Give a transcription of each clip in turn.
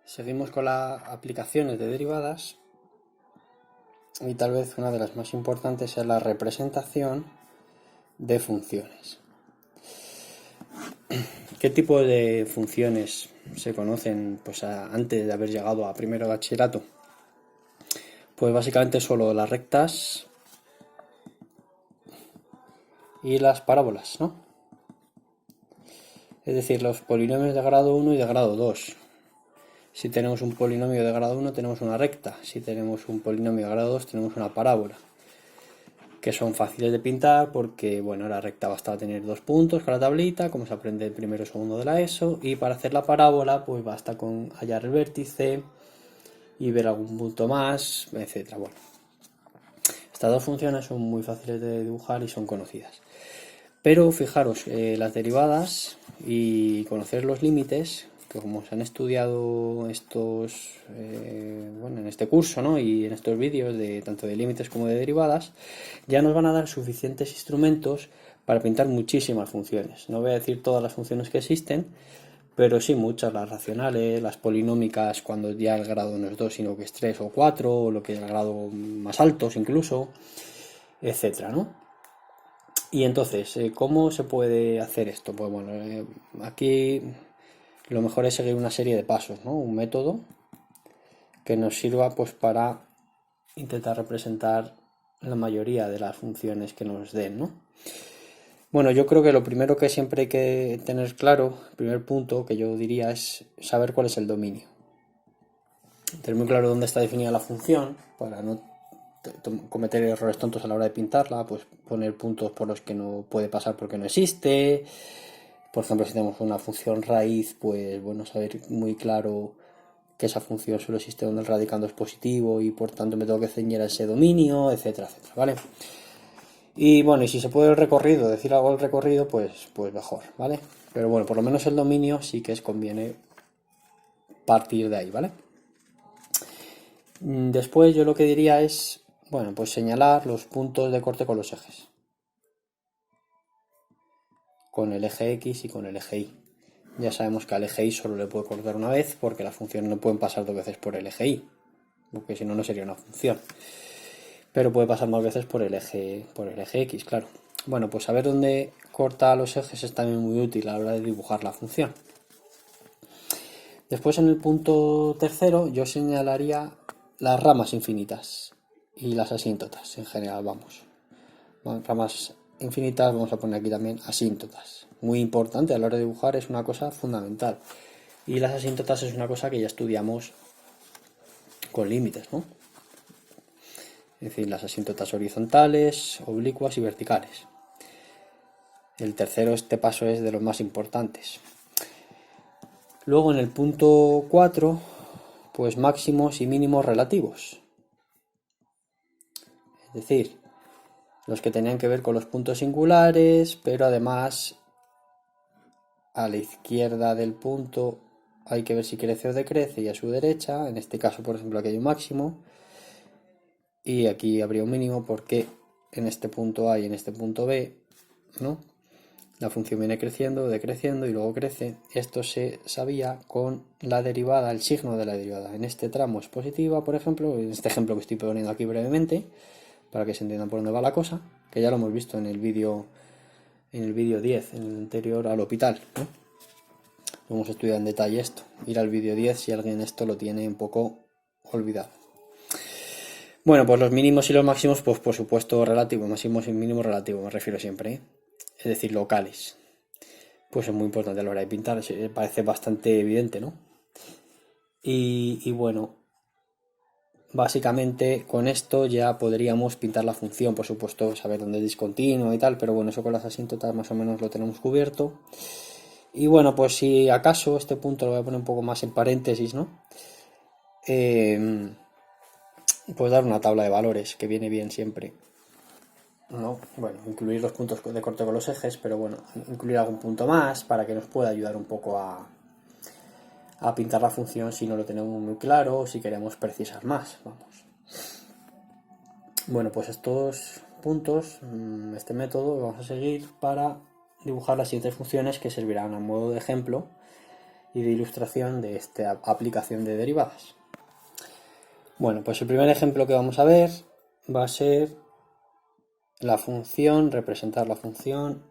Seguimos con las aplicaciones de derivadas y tal vez una de las más importantes es la representación de funciones. ¿Qué tipo de funciones se conocen antes de haber llegado a primero de bachillerato? Pues básicamente solo las rectas y las parábolas, ¿no? Es decir, los polinomios de grado 1 y de grado 2. Si tenemos un polinomio de grado 1 tenemos una recta, si tenemos un polinomio de grado 2 tenemos una parábola, que son fáciles de pintar porque, bueno, la recta basta tener 2 puntos con la tablita, como se aprende en primero y segundo de la ESO, y para hacer la parábola pues basta con hallar el vértice y ver algún punto más, etcétera. Bueno, estas dos funciones son muy fáciles de dibujar y son conocidas. Pero fijaros, las derivadas y conocer los límites, que como se han estudiado estos, en este curso, ¿no? Y en estos vídeos de tanto de límites como de derivadas, ya nos van a dar suficientes instrumentos para pintar muchísimas funciones. No voy a decir todas las funciones que existen, pero sí muchas, las racionales, las polinómicas cuando ya el grado no es 2 sino que es 3 o 4, o lo que es el grado más altos incluso, etcétera, ¿no? Y entonces, ¿cómo se puede hacer esto? Pues bueno, aquí lo mejor es seguir una serie de pasos, ¿no? Un método que nos sirva pues para intentar representar la mayoría de las funciones que nos den, ¿no? Bueno, yo creo que lo primero que siempre hay que tener claro, el primer punto que yo diría es saber cuál es el dominio. Tener muy claro dónde está definida la función para no cometer errores tontos a la hora de pintarla, pues poner puntos por los que no puede pasar porque no existe. Por ejemplo, si tenemos una función raíz, pues bueno, saber muy claro que esa función solo existe donde el radicando es positivo y por tanto me tengo que ceñir a ese dominio, etcétera, etcétera, ¿vale? Y bueno, y si se puede el recorrido, decir algo del recorrido, pues mejor, ¿vale? Pero bueno, por lo menos el dominio sí que conviene partir de ahí, ¿vale? Después yo lo que diría es, bueno, pues señalar los puntos de corte con los ejes. Con el eje X y con el eje Y. Ya sabemos que al eje Y solo le puede cortar una vez porque las funciones no pueden pasar 2 veces por el eje Y, porque si no, no sería una función. Pero puede pasar más veces por el eje X, claro. Bueno, pues saber dónde corta los ejes es también muy útil a la hora de dibujar la función. Después en el punto tercero yo señalaría las ramas infinitas y las asíntotas en general, vamos. Ramas infinitas, vamos a poner aquí también asíntotas. Muy importante a la hora de dibujar, es una cosa fundamental. Y las asíntotas es una cosa que ya estudiamos con límites, ¿no? Es decir, las asíntotas horizontales, oblicuas y verticales. El tercero, este paso es de los más importantes. Luego en el punto 4, pues máximos y mínimos relativos. Es decir, los que tenían que ver con los puntos singulares, pero además a la izquierda del punto hay que ver si crece o decrece, y a su derecha, en este caso por ejemplo aquí hay un máximo y aquí habría un mínimo porque en este punto A y en este punto B, ¿no? La función viene creciendo o decreciendo y luego crece. Esto se sabía con la derivada, el signo de la derivada. En este tramo es positiva, por ejemplo, en este ejemplo que estoy poniendo aquí brevemente, para que se entienda por dónde va la cosa, que ya lo hemos visto en el vídeo 10, en el anterior al hospital, ¿no? Hemos estudiado en detalle esto. Ir al vídeo 10 si alguien esto lo tiene un poco olvidado. Bueno, pues los mínimos y los máximos, pues por supuesto relativos, máximos y mínimos relativos, me refiero siempre, ¿eh? Es decir, locales. Pues es muy importante a la hora de pintar, parece bastante evidente, ¿no? Y bueno, básicamente con esto ya podríamos pintar la función, por supuesto, saber dónde es discontinuo y tal, pero bueno, eso con las asíntotas más o menos lo tenemos cubierto. Y bueno, pues si acaso este punto lo voy a poner un poco más en paréntesis, ¿no? Pues dar una tabla de valores, que viene bien siempre, ¿no? Bueno, incluir los puntos de corte con los ejes, pero bueno, incluir algún punto más para que nos pueda ayudar un poco a pintar la función si no lo tenemos muy claro o si queremos precisar más, vamos. Bueno, pues estos puntos, este método lo vamos a seguir para dibujar las siguientes funciones que servirán a modo de ejemplo y de ilustración de esta aplicación de derivadas. Bueno, pues el primer ejemplo que vamos a ver va a ser la función, representar la función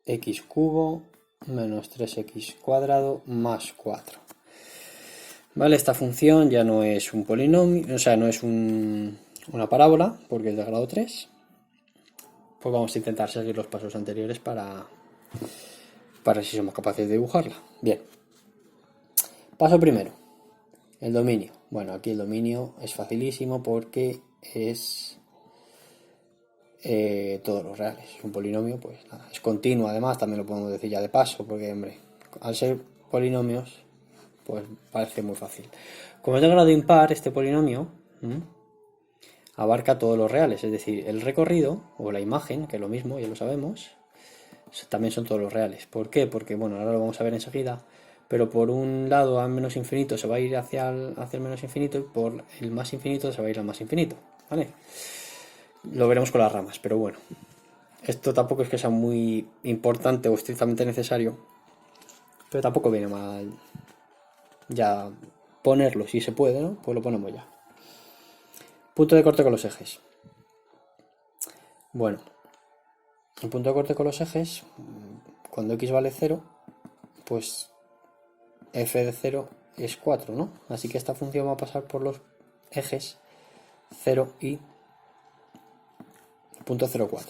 x cubo menos 3x cuadrado más 4. Vale, esta función ya no es un polinomio, o sea, no es una parábola, porque es de grado 3. Pues vamos a intentar seguir los pasos anteriores para ver si somos capaces de dibujarla. Bien. Paso primero, el dominio. Bueno, aquí el dominio es facilísimo porque es todos los reales. Es un polinomio, pues nada, es continuo. Además, también lo podemos decir ya de paso, porque, hombre, al ser polinomios, pues parece muy fácil. Como es de grado impar, este polinomio abarca todos los reales, es decir, el recorrido o la imagen, que es lo mismo, ya lo sabemos, también son todos los reales. ¿Por qué? Porque, bueno, ahora lo vamos a ver enseguida, pero por un lado a menos infinito se va a ir hacia el menos infinito y por el más infinito se va a ir al más infinito, ¿vale? Lo veremos con las ramas, pero bueno, esto tampoco es que sea muy importante o estrictamente necesario, pero tampoco viene mal ya ponerlo, si se puede, ¿no? Pues lo ponemos ya. Punto de corte con los ejes. Bueno, el punto de corte con los ejes, cuando x vale 0, pues f de 0 es 4, ¿no? Así que esta función va a pasar por los ejes 0 y punto 0,4.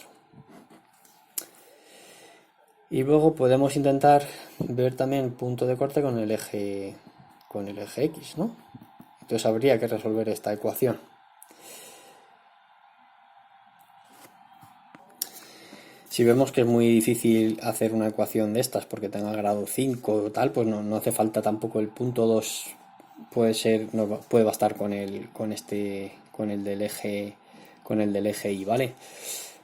Y luego podemos intentar ver también el punto de corte con el eje x, ¿no? Entonces habría que resolver esta ecuación. Si vemos que es muy difícil hacer una ecuación de estas porque tenga grado 5 o tal, pues no hace falta tampoco el punto 2. Puede bastar con el del eje y, ¿vale?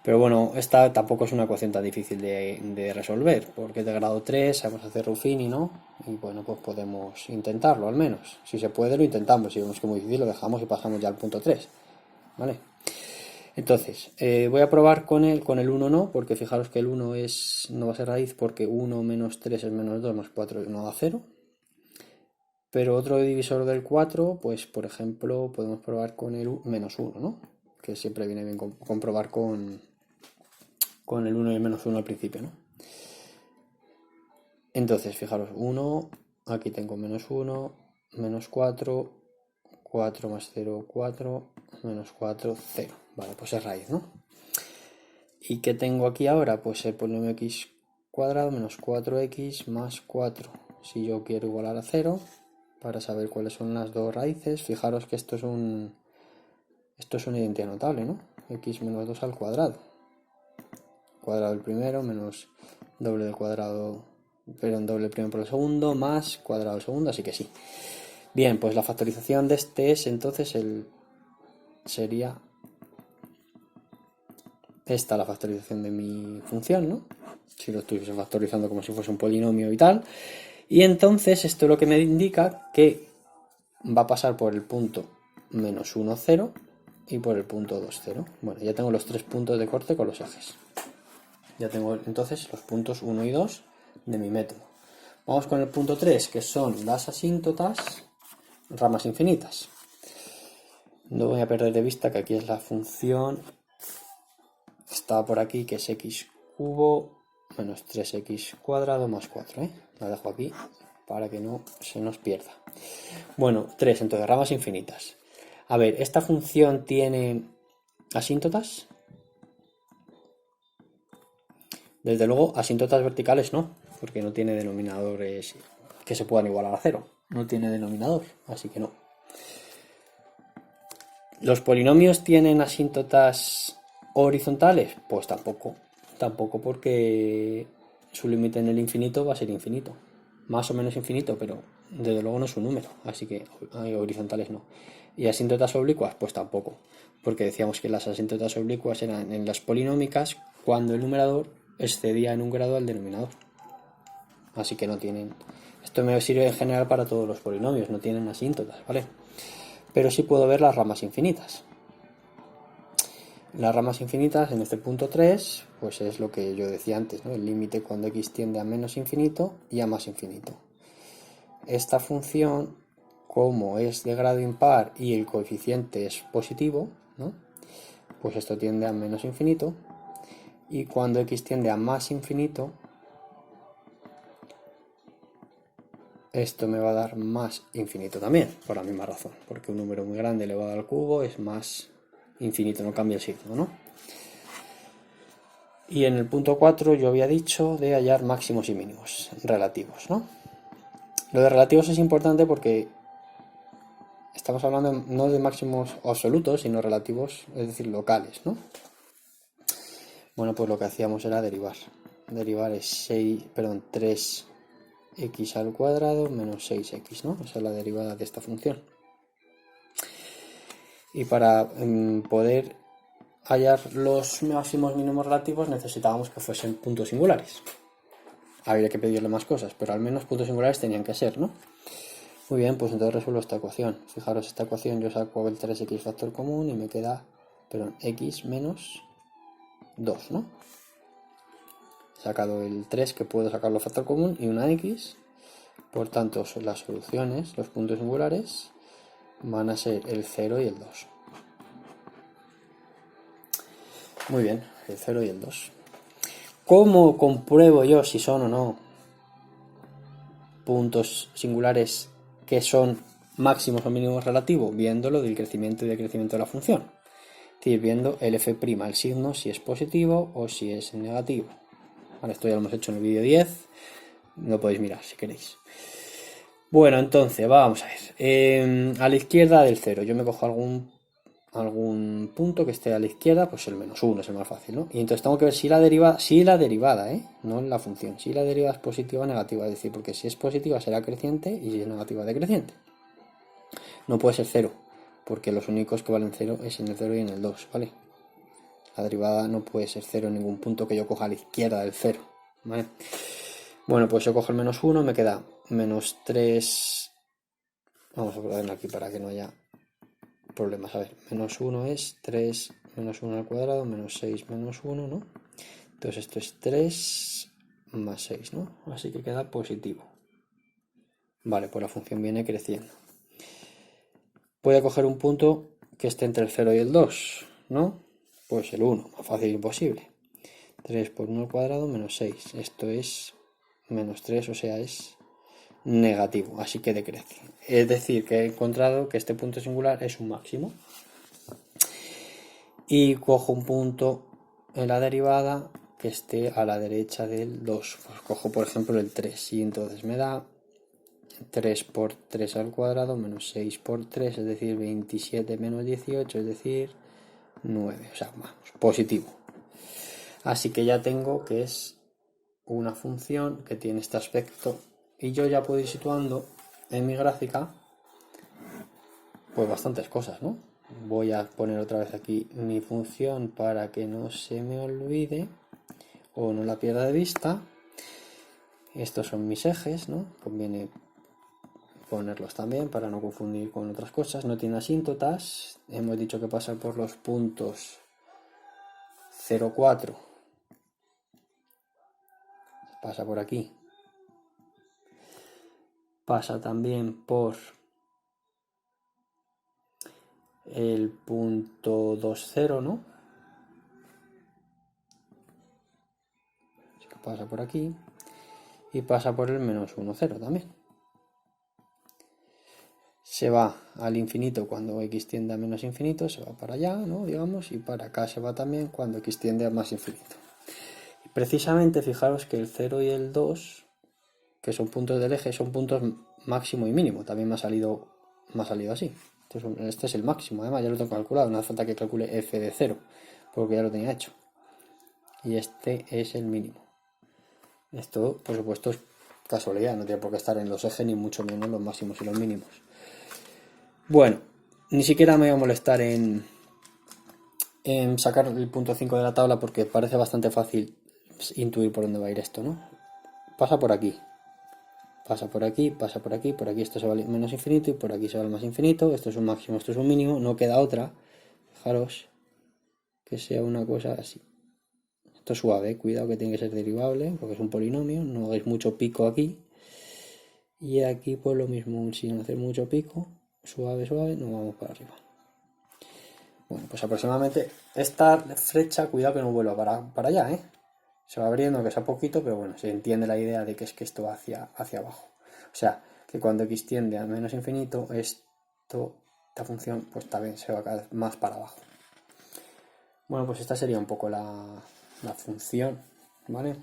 Pero bueno, esta tampoco es una ecuación tan difícil de resolver, porque es de grado 3, sabemos hacer Ruffini, ¿no? Y bueno, pues podemos intentarlo al menos. Si se puede, lo intentamos. Si vemos que es muy difícil, lo dejamos y pasamos ya al punto 3, ¿vale? Entonces, voy a probar con el 1 no, porque fijaros que el 1 no va a ser raíz, porque 1 menos 3 es menos 2 más 4 no da 0. Pero otro divisor del 4, pues por ejemplo, podemos probar con el menos 1, ¿no? Que siempre viene bien comprobar con el 1 y el menos 1 al principio, ¿no? Entonces, fijaros, 1, aquí tengo menos 1, menos 4, 4 más 0, 4, menos 4, 0. Vale, pues es raíz, ¿no? ¿Y qué tengo aquí ahora? Pues el polinomio x cuadrado menos 4x más 4. Si yo quiero igualar a 0, para saber cuáles son las dos raíces, fijaros que esto es una identidad notable, ¿no? X menos 2 al cuadrado. Cuadrado del primero menos doble del cuadrado, perdón, doble primero por el segundo, más cuadrado del segundo, así que sí. Bien, pues la factorización de este es entonces sería esta la factorización de mi función, ¿no? Si lo estuviese factorizando como si fuese un polinomio y tal. Y entonces esto es lo que me indica que va a pasar por el punto menos 1, 0 y por el punto 2, 0. Bueno, ya tengo los tres puntos de corte con los ejes. Ya tengo entonces los puntos 1 y 2 de mi método. Vamos con el punto 3, que son las asíntotas, ramas infinitas. No voy a perder de vista que aquí es la función, está por aquí, que es x cubo menos 3x cuadrado más 4. La dejo aquí para que no se nos pierda. Bueno, 3, entonces ramas infinitas. A ver, ¿esta función tiene asíntotas? Desde luego, asíntotas verticales no, porque no tiene denominadores que se puedan igualar a 0. No tiene denominador, así que no. ¿Los polinomios tienen asíntotas horizontales? Pues tampoco. Tampoco, porque su límite en el infinito va a ser infinito. Más o menos infinito, pero desde luego no es un número, así que horizontales no. ¿Y asíntotas oblicuas? Pues tampoco, porque decíamos que las asíntotas oblicuas eran en las polinómicas cuando el numerador excedía en un grado al denominador. Así que no tienen. Esto me sirve en general para todos los polinomios, no tienen asíntotas, ¿vale? Pero sí puedo ver las ramas infinitas. Las ramas infinitas en este punto 3, pues es lo que yo decía antes, ¿no? El límite cuando x tiende a menos infinito y a más infinito. esta función, como es de grado impar y el coeficiente es positivo, ¿no? Pues esto tiende a menos infinito, y cuando x tiende a más infinito, esto me va a dar más infinito también, por la misma razón, porque un número muy grande elevado al cubo es más infinito, no cambia el signo, ¿no? Y en el punto 4 yo había dicho de hallar máximos y mínimos relativos, ¿no? Lo de relativos es importante porque estamos hablando no de máximos absolutos, sino relativos, es decir, locales, ¿no? Bueno, pues lo que hacíamos era derivar. Derivar es 3x al cuadrado menos 6x, ¿no? Esa es la derivada de esta función. Y para poder hallar los máximos mínimos relativos necesitábamos que fuesen puntos singulares. Habría que pedirle más cosas, pero al menos puntos singulares tenían que ser, ¿no? Muy bien, pues entonces resuelvo esta ecuación. Fijaros, esta ecuación yo saco el 3x factor común y me queda, x menos 2, ¿no? He sacado el 3 que puedo sacarlo factor común y una x. Por tanto, las soluciones, los puntos singulares, van a ser el 0 y el 2. Muy bien, el 0 y el 2. ¿Cómo compruebo yo si son o no puntos singulares que son máximos o mínimos relativos? Viéndolo del crecimiento y decrecimiento de la función. Es decir, viendo el f', el signo, si es positivo o si es negativo. Vale, esto ya lo hemos hecho en el vídeo 10. Lo podéis mirar si queréis. Bueno, entonces, vamos a ver. A la izquierda del 0, yo me cojo algún punto que esté a la izquierda, pues el menos 1 es el más fácil, ¿no? Y entonces tengo que ver si la derivada, no la función, si la derivada es positiva o negativa, es decir, porque si es positiva será creciente y si es negativa decreciente. No puede ser 0, porque los únicos que valen 0 es en el 0 y en el 2, ¿vale? La derivada no puede ser 0 en ningún punto que yo coja a la izquierda del 0, ¿vale? Bueno, pues yo cojo el menos 1, me queda menos 3. Vamos a ponerlo aquí para que no haya problemas. A ver, menos 1 es 3 menos 1 al cuadrado, menos 6 menos 1, ¿no? Entonces esto es 3 más 6, ¿no? Así que queda positivo. Vale, pues la función viene creciendo. Voy a coger un punto que esté entre el 0 y el 2, ¿no? Pues el 1, más fácil imposible. 3 por 1 al cuadrado menos 6. Esto es menos 3, o sea, es negativo, así que decrece. Es decir, que he encontrado que este punto singular es un máximo. Y cojo un punto en la derivada que esté a la derecha del 2. Pues cojo, por ejemplo, el 3 y entonces me da 3 por 3 al cuadrado menos 6 por 3, es decir, 27 menos 18, es decir, 9. O sea, vamos, positivo. Así que ya tengo que es una función que tiene este aspecto y yo ya puedo ir situando en mi gráfica pues bastantes cosas, ¿no? Voy a poner otra vez aquí mi función para que no se me olvide o no la pierda de vista. Estos son mis ejes, ¿no? Conviene ponerlos también para no confundir con otras cosas. No tiene asíntotas. Hemos dicho que pasa por los puntos 0, 4. Pasa por aquí. Pasa también por el punto 2, 0, ¿no? Así que pasa por aquí. Y pasa por el menos 1, 0 también. Se va al infinito cuando x tiende a menos infinito, se va para allá, ¿no? Digamos, y para acá se va también cuando x tiende a más infinito. Y precisamente fijaros que el 0 y el 2, que son puntos del eje, son puntos máximo y mínimo. También me ha salido así. Este es el máximo, además ya lo tengo calculado, no hace falta que calcule f de 0, porque ya lo tenía hecho. Y este es el mínimo. Esto, por supuesto, es casualidad, no tiene por qué estar en los ejes, ni mucho menos los máximos y los mínimos. Bueno, ni siquiera me voy a molestar en sacar el punto 5 de la tabla porque parece bastante fácil intuir por dónde va a ir esto, ¿no? Pasa por aquí, pasa por aquí, pasa por aquí esto se va al menos infinito y por aquí se va al más infinito. Esto es un máximo, esto es un mínimo, no queda otra. Fijaros que sea una cosa así. Esto es suave, cuidado que tiene que ser derivable porque es un polinomio, no hagáis mucho pico aquí. Y aquí pues lo mismo, sin hacer mucho pico, suave, suave, nos vamos para arriba. Bueno, pues aproximadamente esta flecha, cuidado que no vuelva para allá, ¿eh? Se va abriendo, que sea poquito, pero bueno, se entiende la idea de que es que esto va hacia abajo. O sea, que cuando x tiende a menos infinito, esta función pues también se va a caer más para abajo. Bueno, pues esta sería un poco la función, ¿vale?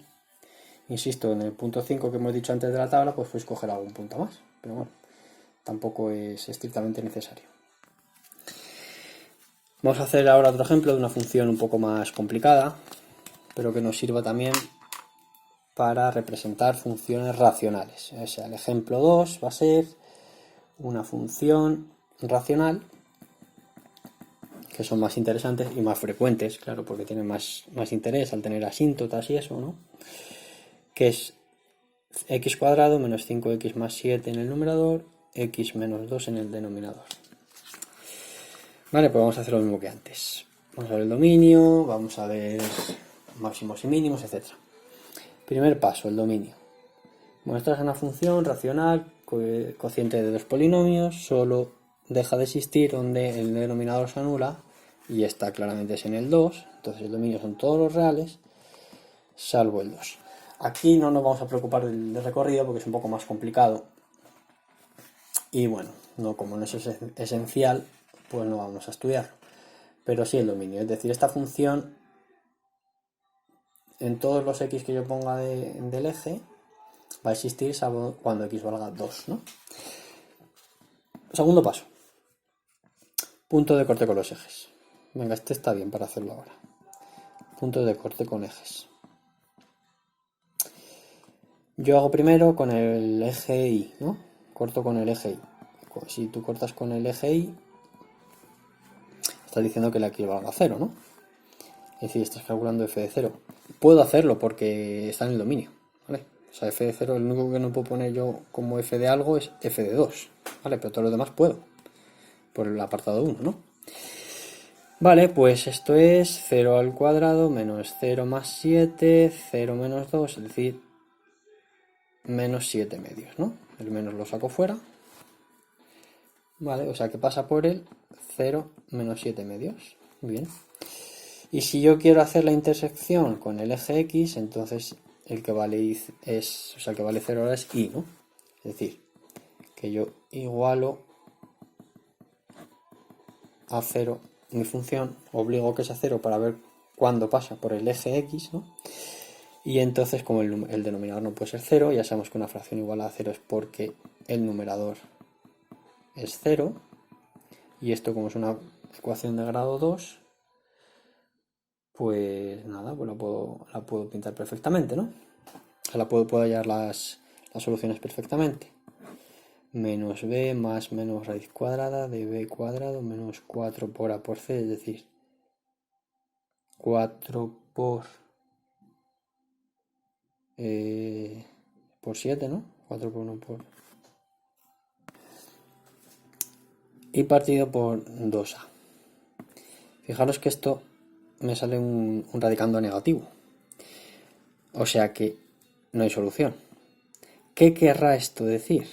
Insisto, en el punto 5 que hemos dicho antes de la tabla, pues podéis coger algún punto más, pero bueno, tampoco es estrictamente necesario. Vamos a hacer ahora otro ejemplo de una función un poco más complicada, pero que nos sirva también para representar funciones racionales. O sea, el ejemplo 2 va a ser una función racional, que son más interesantes y más frecuentes, claro, porque tienen más interés al tener asíntotas y eso, ¿no? Que es x cuadrado menos 5x más 7 en el numerador, x menos 2 en el denominador. Vale, pues vamos a hacer lo mismo que antes. Vamos a ver el dominio, vamos a ver máximos y mínimos, etc. Primer paso, el dominio. Bueno, esta es una función racional, cociente de dos polinomios, solo deja de existir donde el denominador se anula, y está claramente es en el 2, entonces el dominio son todos los reales, salvo el 2. Aquí no nos vamos a preocupar del recorrido porque es un poco más complicado. Y bueno, no, como no es esencial, pues no vamos a estudiarlo. Pero sí el dominio, es decir, esta función en todos los x que yo ponga del eje va a existir salvo cuando x valga 2, ¿no? Segundo paso. Punto de corte con los ejes. Venga, este está bien para hacerlo ahora. Punto de corte con ejes. Yo hago primero con el eje Y, ¿no? Corto con el eje Y. Si tú cortas con el eje Y, estás diciendo que la x valga 0, ¿no? Es decir, estás calculando f de 0. Puedo hacerlo porque está en el dominio, ¿vale? O sea, f de 0, el único que no puedo poner yo como f de algo es f de 2, ¿vale? Pero todo lo demás puedo, por el apartado 1, ¿no? Vale, pues esto es 0 al cuadrado menos 0 más 7, 0 menos 2, es decir, menos 7 medios, ¿no? El menos lo saco fuera. Vale, o sea que pasa por el 0 menos 7 medios. Muy bien. Y si yo quiero hacer la intersección con el eje X, entonces el que vale es, o sea, el que vale 0 ahora es Y, ¿no? Es decir, que yo igualo a 0 mi función, obligo que sea 0 para ver cuándo pasa por el eje X, ¿no? Y entonces, como el denominador no puede ser 0, ya sabemos que una fracción igual a 0 es porque el numerador es 0. Y esto, como es una ecuación de grado 2, pues nada, pues la puedo pintar perfectamente, ¿no? O sea, puedo hallar las soluciones perfectamente. Menos b más menos raíz cuadrada de b cuadrado menos 4 por a por c, es decir, 4 por 7, ¿no? 4 por 1 por... y partido por 2a. Fijaros que esto me sale un radicando negativo. O sea que no hay solución. ¿Qué querrá esto decir?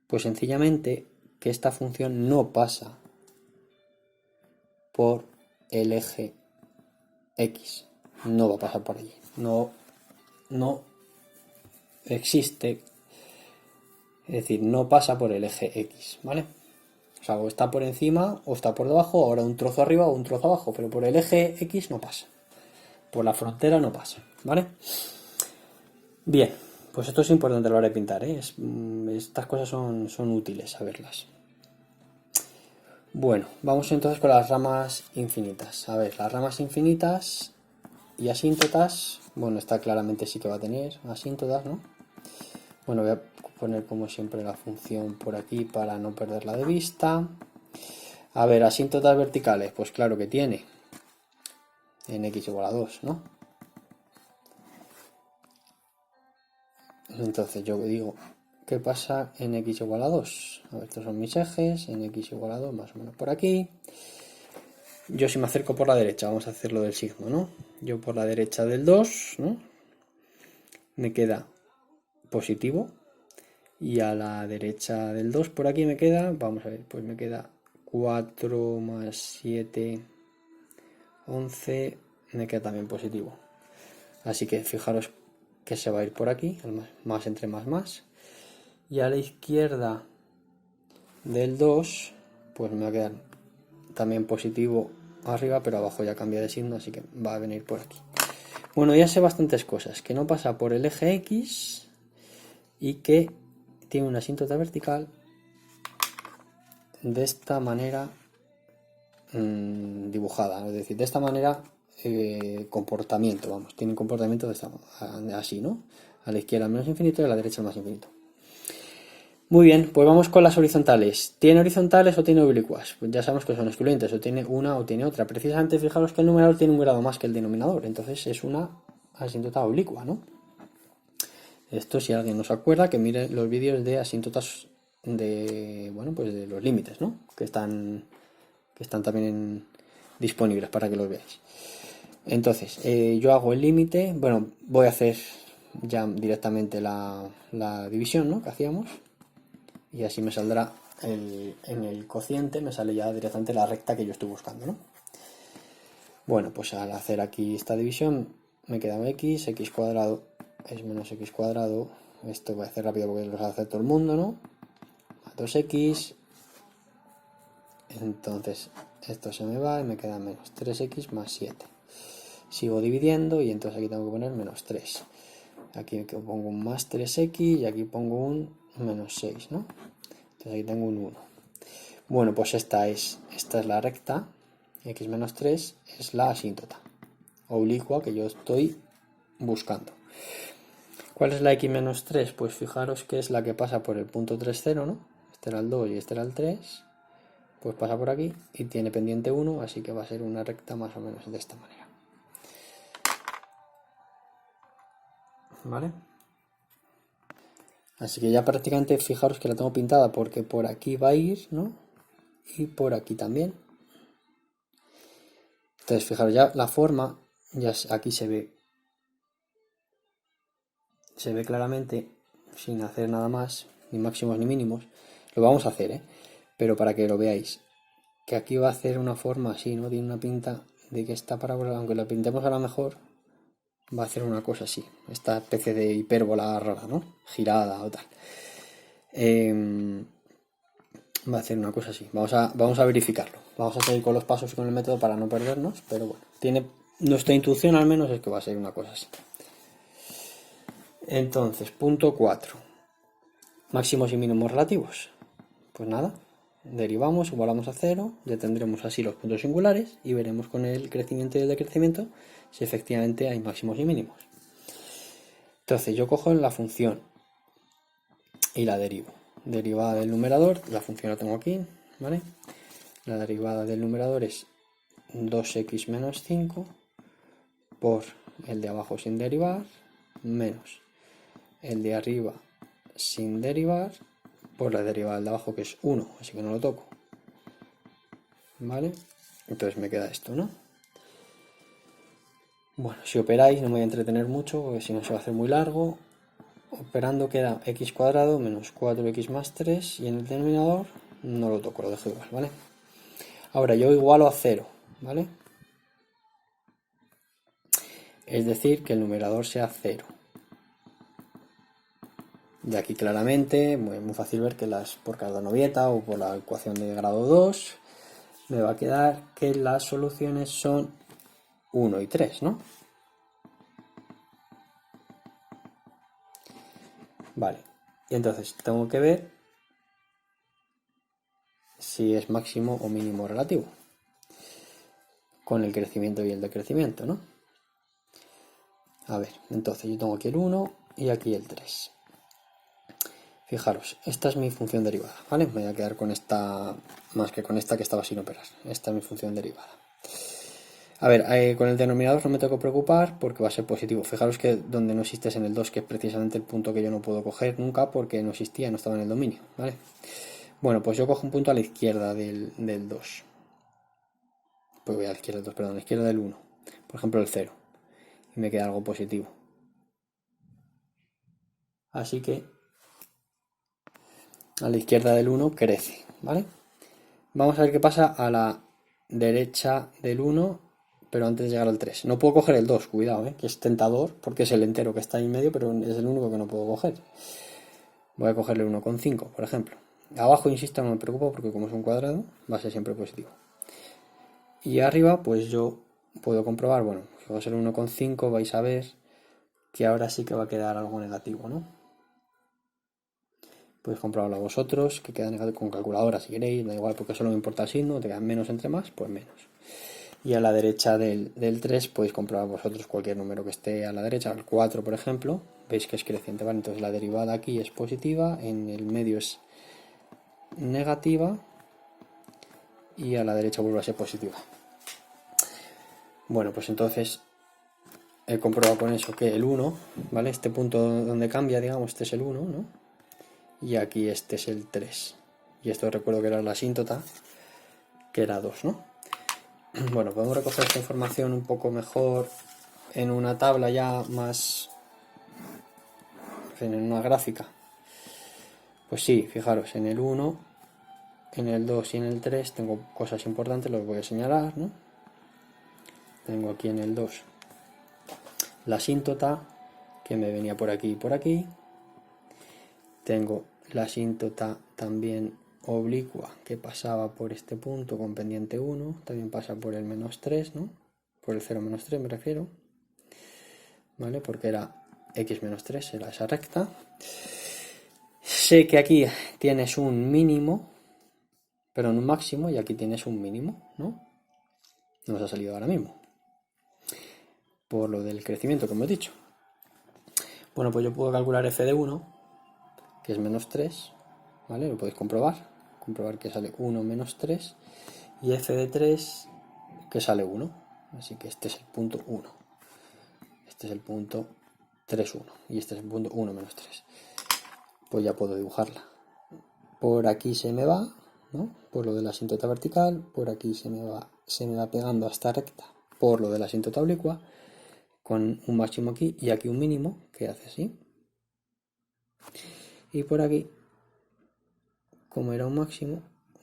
Pues sencillamente que esta función no pasa por el eje X. No va a pasar por allí. No existe. Es decir, no pasa por el eje X, ¿vale? O sea, o está por encima o está por debajo, ahora un trozo arriba o un trozo abajo, pero por el eje X no pasa. Por la frontera no pasa, ¿vale? Bien, pues esto es importante a la hora de pintar, ¿eh? Estas cosas son útiles saberlas. Bueno, vamos entonces con las ramas infinitas. A ver, las ramas infinitas y asíntotas, bueno, está claramente sí que va a tener asíntotas, ¿no? Bueno, voy a poner como siempre la función por aquí para no perderla de vista. A ver, asíntotas verticales, pues claro que tiene. En x igual a 2, ¿no? Entonces yo digo, ¿qué pasa en x igual a 2? A ver, estos son mis ejes, en x igual a 2 más o menos por aquí. Yo si me acerco por la derecha, vamos a hacerlo del signo, ¿no? Yo por la derecha del 2, ¿no? Me queda positivo. Y a la derecha del 2 por aquí me queda, vamos a ver, pues me queda 4 más 7, 11, me queda también positivo. Así que fijaros que se va a ir por aquí, más entre más. Y a la izquierda del 2, pues me va a quedar también positivo arriba, pero abajo ya cambia de signo, así que va a venir por aquí. Bueno, ya sé bastantes cosas, que no pasa por el eje X y que tiene una asíntota vertical de esta manera dibujada, es decir, de esta manera comportamiento, vamos, tiene un comportamiento de esta, así, ¿no? A la izquierda menos infinito y a la derecha el más infinito. Muy bien, pues vamos con las horizontales. ¿Tiene horizontales o tiene oblicuas? Pues ya sabemos que son excluyentes, o tiene una o tiene otra. Precisamente fijaros que el numerador tiene un grado más que el denominador, entonces es una asíntota oblicua, ¿no? Esto, si alguien no se acuerda, que mire los vídeos de asíntotas de, bueno, pues de los límites, ¿no? Que están también disponibles para que los veáis. Entonces, yo hago el límite, bueno, voy a hacer ya directamente la división, ¿no? Que hacíamos. Y así me saldrá en el cociente, me sale ya directamente la recta que yo estoy buscando, ¿no? Bueno, pues al hacer aquí esta división me queda un x cuadrado es menos x cuadrado, esto voy a hacer rápido porque lo hace todo el mundo, ¿no? A 2x, entonces esto se me va y me queda menos 3x más 7. Sigo dividiendo y entonces aquí tengo que poner menos 3. Aquí pongo un más 3x y aquí pongo un menos 6, ¿no? Entonces aquí tengo un 1. Bueno, pues esta es la recta, x menos 3 es la asíntota oblicua que yo estoy buscando. ¿Cuál es la x menos 3? Pues fijaros que es la que pasa por el punto 3, 0, ¿no? Este era el 2 y este era el 3. Pues pasa por aquí y tiene pendiente 1, así que va a ser una recta más o menos de esta manera. ¿Vale? Así que ya prácticamente fijaros que la tengo pintada porque por aquí va a ir, ¿no? Y por aquí también. Entonces fijaros ya la forma, ya aquí se ve claramente sin hacer nada más, ni máximos ni mínimos. Lo vamos a hacer, pero para que lo veáis, que aquí va a hacer una forma así, ¿no? Tiene una pinta de que esta parábola, aunque la pintemos a lo mejor, va a hacer una cosa así, esta especie de hipérbola rara, ¿no? Girada o tal. Va a hacer una cosa así. Vamos a verificarlo. Vamos a seguir con los pasos y con el método para no perdernos, pero bueno, nuestra intuición al menos es que va a ser una cosa así. Entonces, punto 4. Máximos y mínimos relativos. Pues nada, derivamos, igualamos a 0, ya tendremos así los puntos singulares y veremos con el crecimiento y el decrecimiento si efectivamente hay máximos y mínimos. Entonces yo cojo la función y la derivo. Derivada del numerador, la función la tengo aquí, ¿vale? La derivada del numerador es 2x menos 5 por el de abajo sin derivar, menos el de arriba sin derivar, por la derivada del de abajo que es 1, así que no lo toco. ¿Vale? Entonces me queda esto, ¿no? Bueno, si operáis, no me voy a entretener mucho, porque si no se va a hacer muy largo. Operando queda x cuadrado menos 4x más 3 y en el denominador no lo toco, lo dejo igual, ¿vale? Ahora yo igualo a 0, ¿vale? Es decir, que el numerador sea 0. De aquí claramente, muy fácil ver que por Cardano-Vieta o por la ecuación de grado 2, me va a quedar que las soluciones son 1 y 3, ¿no? Vale, y entonces tengo que ver si es máximo o mínimo relativo con el crecimiento y el decrecimiento, ¿no? A ver, entonces yo tengo aquí el 1 y aquí el 3. Fijaros, esta es mi función derivada, ¿vale? Me voy a quedar con esta más que con esta que estaba sin operar. Esta es mi función derivada. A ver, con el denominador no me tengo que preocupar porque va a ser positivo. Fijaros que donde no existe es en el 2, que es precisamente el punto que yo no puedo coger nunca porque no existía, no estaba en el dominio, ¿vale? Bueno, pues yo cojo un punto a la izquierda del 2. Pues voy a la izquierda del 2, perdón, a la izquierda del 1. Por ejemplo, el 0. Y me queda algo positivo. Así que a la izquierda del 1 crece, ¿vale? Vamos a ver qué pasa a la derecha del 1, pero antes de llegar al 3. No puedo coger el 2, cuidado, que es tentador, porque es el entero que está ahí en medio, pero es el único que no puedo coger. Voy a cogerle 1,5, por ejemplo. Abajo, insisto, no me preocupo porque como es un cuadrado, va a ser siempre positivo. Y arriba, pues yo puedo comprobar, bueno, si va a ser 1,5, vais a ver que ahora sí que va a quedar algo negativo, ¿no? Podéis comprobarlo vosotros, que queda negativo con calculadora si queréis, da igual porque solo me importa el signo, te quedan menos entre más, pues menos. Y a la derecha del 3 podéis comprobar vosotros cualquier número que esté a la derecha, el 4 por ejemplo, veis que es creciente, ¿vale? Entonces la derivada aquí es positiva, en el medio es negativa y a la derecha vuelve a ser positiva. Bueno, pues entonces he comprobado con eso que el 1, ¿vale? Este punto donde cambia, digamos, este es el 1, ¿no? Y aquí este es el 3. Y esto recuerdo que era la asíntota, que era 2, ¿no? Bueno, podemos recoger esta información un poco mejor en una tabla ya más, en una gráfica. Pues sí, fijaros, en el 1, en el 2 y en el 3 tengo cosas importantes, los voy a señalar, ¿no? Tengo aquí en el 2 la asíntota, que me venía por aquí y por aquí. Tengo la asíntota también oblicua, que pasaba por este punto con pendiente 1, también pasa por el menos 3, ¿no? Por el 0 menos 3 me refiero, ¿vale? Porque era x menos 3, era esa recta. Sé que aquí tienes un mínimo, pero en un máximo, y aquí tienes un mínimo, ¿no? Nos ha salido ahora mismo, por lo del crecimiento que hemos dicho. Bueno, pues yo puedo calcular f de 1, que es menos 3, ¿vale? Lo podéis comprobar que sale 1 menos 3, y f de 3, que sale 1, así que este es el punto 1, este es el punto 3, 1, y este es el punto 1 menos 3. Pues ya puedo dibujarla. Por aquí se me va, ¿no? Por lo de la asíntota vertical, por aquí se me va pegando a esta recta, por lo de la asíntota oblicua, con un máximo aquí y aquí un mínimo, que hace así. Y por aquí, como era un máximo,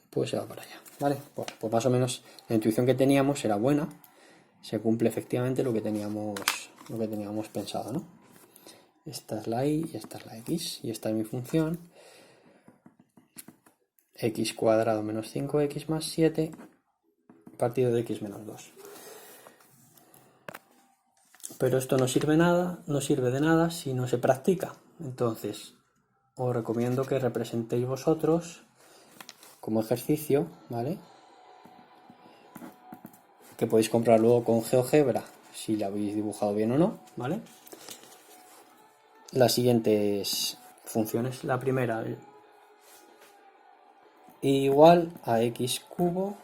pues se va para allá, ¿vale? Pues más o menos la intuición que teníamos era buena, se cumple efectivamente lo que teníamos pensado, ¿no? Esta es la y esta es la x, y esta es mi función, x cuadrado menos 5x más 7 partido de x menos 2. Pero esto no sirve de nada si no se practica. Entonces, os recomiendo que representéis vosotros como ejercicio, ¿vale? Que podéis comprar luego con GeoGebra, si la habéis dibujado bien o no, ¿vale? Las siguientes funciones. La primera, igual a x cubo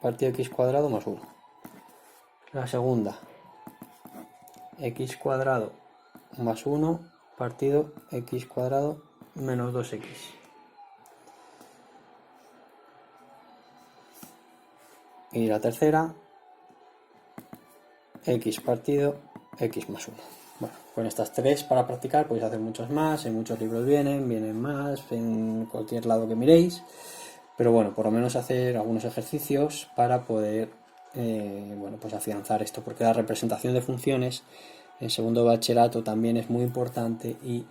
partido de x cuadrado más 1. La segunda, x cuadrado más 1 partido x cuadrado menos 2x. Y la tercera, x partido x más 1. Bueno, con estas tres para practicar podéis hacer muchos más, en muchos libros vienen más, en cualquier lado que miréis, pero bueno, por lo menos hacer algunos ejercicios para poder bueno, pues afianzar esto, porque la representación de funciones en segundo bachillerato también es muy importante y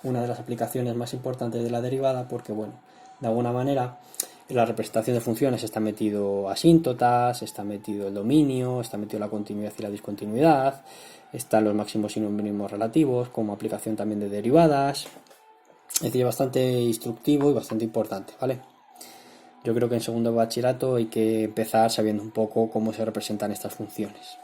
una de las aplicaciones más importantes de la derivada, porque bueno, de alguna manera en la representación de funciones está metido asíntotas, está metido el dominio, está metido la continuidad y la discontinuidad, están los máximos y mínimos relativos como aplicación también de derivadas, es decir, bastante instructivo y bastante importante, ¿vale? Yo creo que en segundo bachillerato hay que empezar sabiendo un poco cómo se representan estas funciones.